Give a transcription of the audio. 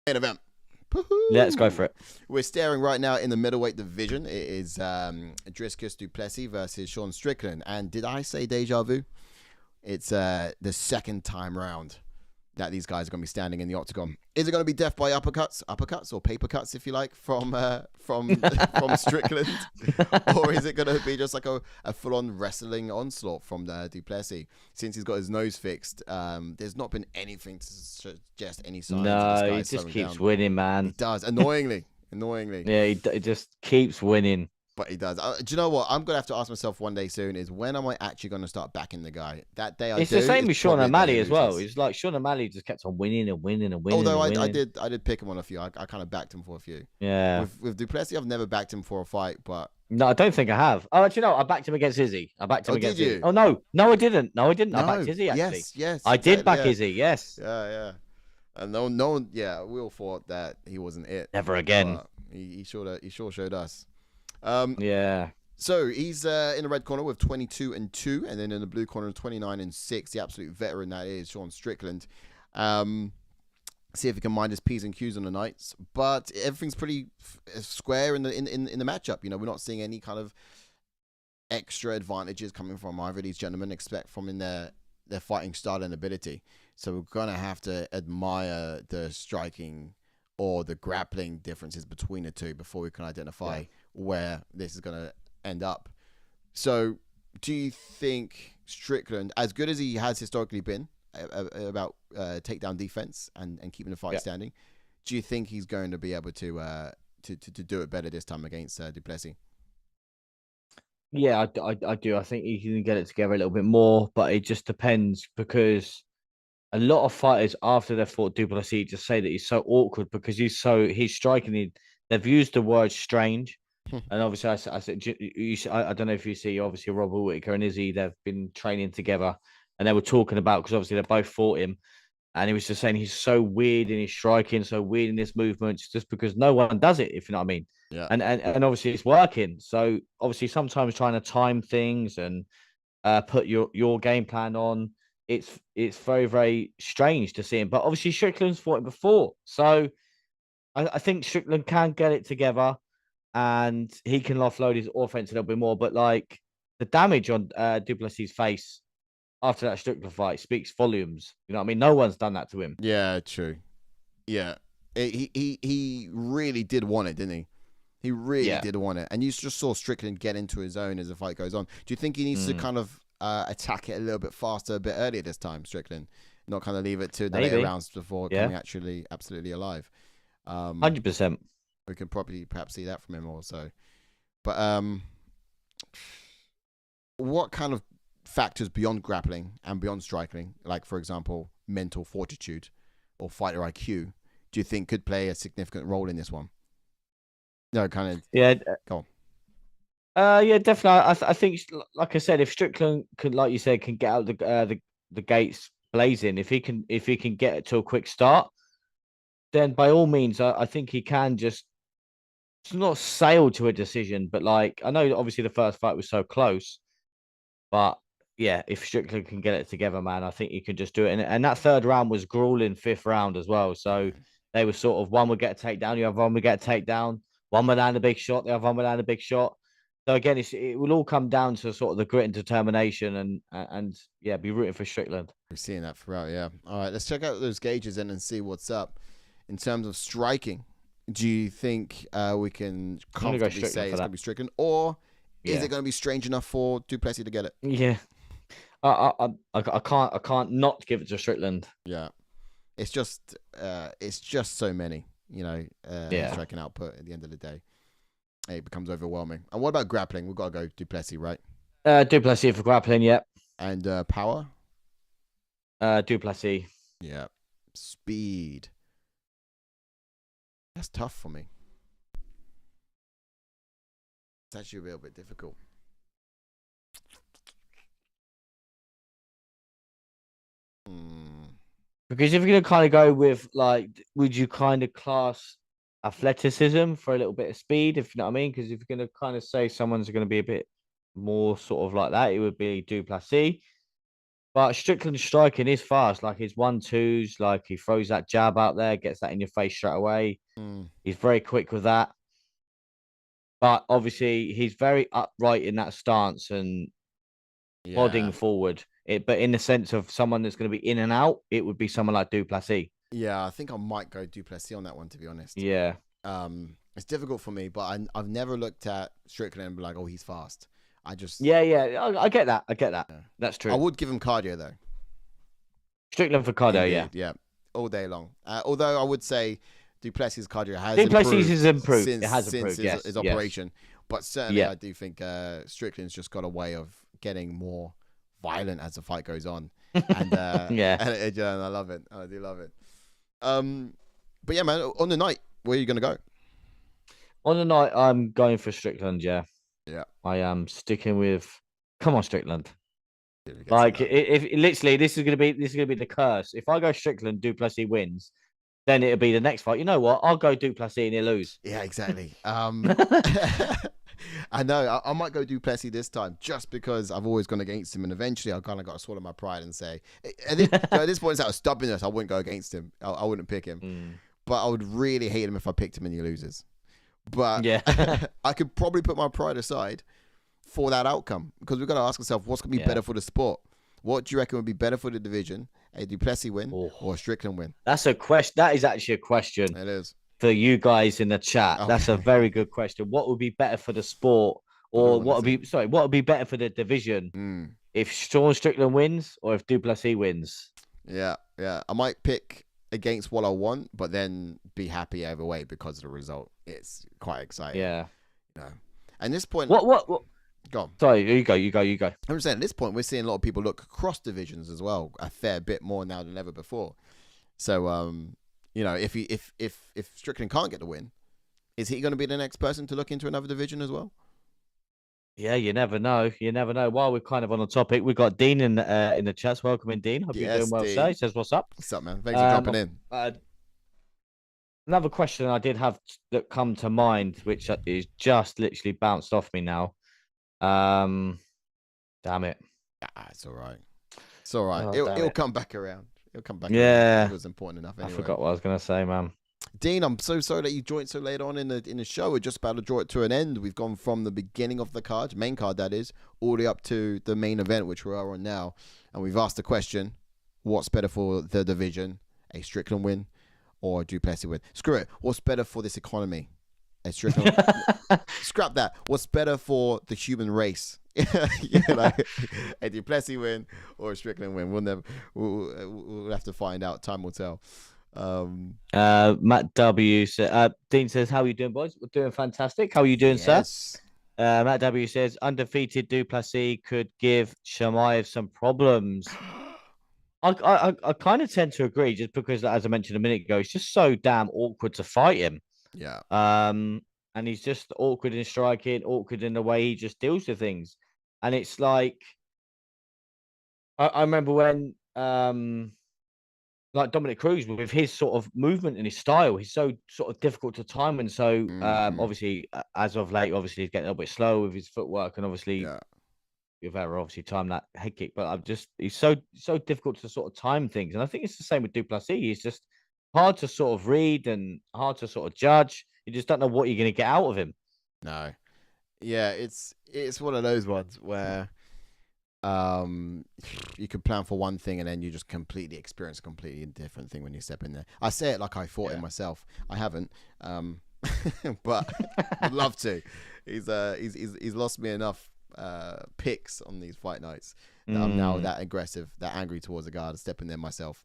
Main event. Let's go for it. We're staring right now in the middleweight division. It is Dricus Du Plessis versus Sean Strickland. And did I say deja vu? It's the second time round that these guys are going to be standing in the octagon. Is it going to be death by uppercuts or paper cuts, if you like, from Strickland, or is it going to be just like a full-on wrestling onslaught from Du Plessis? Since he's got his nose fixed, there's not been anything to suggest any signs of this No, guy he just slowing keeps down. winning, He man. does, annoyingly. Yeah, he just keeps winning. But he does. Do you know what? I'm going to have to ask myself one day soon is when am I actually going to start backing the guy? That day I It's do. the same It's with Sean probably a day O'Malley he as well. loses. It's like Sean O'Malley just kept on winning and winning and winning Although and I winning. did pick him on a few. I kind of backed him for a few. Yeah. With Du Plessis, I've never backed him for a fight, but No, I don't think I have. Oh, actually, no, I backed him against Izzy. I backed him did against Izzy. you? Oh, no. No, I didn't. No, I didn't. I backed No, Izzy, actually. yes, I did exactly, back yeah. Izzy, yes. Yeah. And no one, yeah, we all thought that he wasn't it. Never again. But he sure showed us. Yeah. So he's in the red corner with 22-2, and then in the blue corner 29-6. The absolute veteran that is Sean Strickland. See if he can mind his P's and Q's on the nights, but everything's pretty square in the matchup. You know, we're not seeing any kind of extra advantages coming from either of these gentlemen, except from in their fighting style and ability. So we're gonna have to admire the striking or the grappling differences between the two before we can identify where this is gonna end up. So, do you think Strickland, as good as he has historically been about takedown defense and keeping the fight standing, do you think he's going to be able to do it better this time against Du Plessis? Yeah, I do. I think he can get it together a little bit more, but it just depends because a lot of fighters after they've fought Du Plessis just say that he's so awkward because he's striking. They've used the word strange, and obviously I said I don't know if you see obviously Robert Whittaker and Izzy, they've been training together, and they were talking about because obviously they both fought him, and he was just saying he's so weird in his striking, so weird in his movements, just because no one does it, if you know what I mean. Yeah. And obviously it's working. So obviously sometimes trying to time things and put your game plan on, it's very, very strange to see him. But obviously Strickland's fought him before. So I think Strickland can get it together and he can offload his offense a little bit more. But like the damage on Du Plessis' face after that Strickland fight speaks volumes. You know what I mean? No one's done that to him. Yeah, true. Yeah. He really did want it, didn't he? He really did want it. And you just saw Strickland get into his own as the fight goes on. Do you think he needs to kind of attack it a little bit faster, a bit earlier this time, Strickland? Not kind of leave it to the later rounds before coming actually absolutely alive. 100%. We can probably perhaps see that from him also. But what kind of factors beyond grappling and beyond striking, like for example, mental fortitude or fighter IQ, do you think could play a significant role in this one? No, kind of. Yeah. Go on. Yeah, definitely. I think, like I said, if Strickland can, like you said, can get out the gates blazing, if he can get it to a quick start, then by all means, I think he can just not sail to a decision. But like, I know obviously the first fight was so close, but yeah, if Strickland can get it together, man, I think he can just do it. And that third round was grueling, fifth round as well. So they were sort of one would get a takedown, the other one would get a takedown, one would land a big shot, the other one would land a big shot. So again, it will all come down to sort of the grit and determination, and yeah, be rooting for Strickland. We're seeing that throughout, yeah. All right, let's check out those gauges then and see what's up in terms of striking. Do you think we can comfortably say it's going to be Strickland, or is it going to be strange enough for Du Plessis to get it? Yeah, I can't not give it to Strickland. Yeah, it's just so many, striking output at the end of the day. It becomes overwhelming. And what about grappling? We've got to go Du Plessis, right? Du Plessis for grappling, yeah. And power? Du Plessis. Yeah. Speed. That's tough for me. It's actually a little bit difficult. Because if you're going to kind of go with, like, would you kind of class athleticism for a little bit of speed, if you know what I mean? Because if you're going to kind of say someone's going to be a bit more sort of like that, it would be Du Plessis. But Strickland's striking is fast. Like his 1-2s, like he throws that jab out there, gets that in your face straight away. Mm, He's very quick with that. But obviously, he's very upright in that stance and yeah. plodding forward. But in the sense of someone that's going to be in and out, it would be someone like Du Plessis. Yeah, I think I might go Du Plessis on that one, to be honest. Yeah. It's difficult for me, but I've never looked at Strickland and be like, oh, he's fast. I just, Yeah. I get that. I get that. yeah. That's I true. would give him cardio though. Strickland for cardio, yeah. Indeed, yeah, all day long. Although I would say Du Plessis' cardio has Du Plessis improved has improved. since, It has since improved, yes. his yes. operation. But certainly, Yeah. I do think Strickland's just got a way of getting more violent as the fight goes on, and Yeah. and I love it. I do love it. But yeah, man, on the night, where are you gonna go? On the night, I'm going for Strickland, yeah. Yeah. I am sticking with. Come on, Strickland. Here we go, Like, so that- if literally, this is gonna be the curse. If I go Strickland, Du Plessis wins, then it'll be the next fight. You know what? I'll go Du Plessis and he'll lose. Yeah, exactly. I know. I might go Du Plessis this time, just because I've always gone against him, and eventually I kind of got to swallow my pride and say, at this point, it's out of stubbornness. I wouldn't go against him. I wouldn't pick him, but I would really hate him if I picked him and he loses. But Yeah. I could probably put my pride aside for that outcome, because we've got to ask ourselves, what's going to be better for the sport? What do you reckon would be better for the division? A Du Plessis win or a Strickland win? That's a question. That is actually a question It is. for you guys in the chat. Okay. That's a very good question. What would be better for the sport, or what would be better for the division if Sean Strickland wins or if Du Plessis wins? Yeah. I might pick against what I want, but then be happy either way because of the result. It's quite exciting. Yeah. You know. And this point, What? Go on. Sorry, you go. I'm just saying, at this point, we're seeing a lot of people look across divisions as well, a fair bit more now than ever before. So, you know, if Strickland can't get the win, is he going to be the next person to look into another division as well? Yeah, you never know. While we're kind of on the topic, we've got Dean in the chat. Welcome in, Dean. Hope you're doing well, Dean. sir. He says, "What's up?" What's up, man? Thanks for jumping in. Another question I did have that come to mind, which is just literally bounced off me now. Damn it. It's all right. It's all right. Oh, It'll come back around. It'll come back. Yeah. Around. It was important enough. Anyway. I forgot what I was gonna say, man. Dean, I'm so sorry that you joined so late on in the show. We're just about to draw it to an end. We've gone from the beginning of the card, main card that is, all the way up to the main event, which we are on now. And we've asked the question, what's better for the division? A Strickland win or a Du Plessis win? Screw it. What's better for this economy? A Strickland Scrap that. What's better for the human race? You know, a Du Plessis win or a Strickland win? We'll have to find out. Time will tell. Matt W said, Dean says, "How are you doing, boys? We're doing fantastic. How are you doing, sir?" Matt W says, "Undefeated Du Plessis could give Shamaev some problems." I kind of tend to agree, just because, as I mentioned a minute ago, it's just so damn awkward to fight him. Yeah. And he's just awkward in striking, awkward in the way he just deals with things. And it's like, I remember when, like Dominic Cruz, with his sort of movement and his style, he's so sort of difficult to time. And so, obviously, as of late, obviously, he's getting a little bit slow with his footwork, and obviously, Rivera obviously timed that head kick. But he's so difficult to sort of time things. And I think it's the same with Du Plessis. He's just hard to sort of read and hard to sort of judge. You just don't know what you're going to get out of him. No. Yeah, it's one of those ones where you could plan for one thing and then you just completely experience a completely different thing when you step in there. I say it like I fought him myself. I haven't, but I'd love to. He's lost me enough picks on these fight nights that I'm now that aggressive, that angry towards a guy to step in there myself.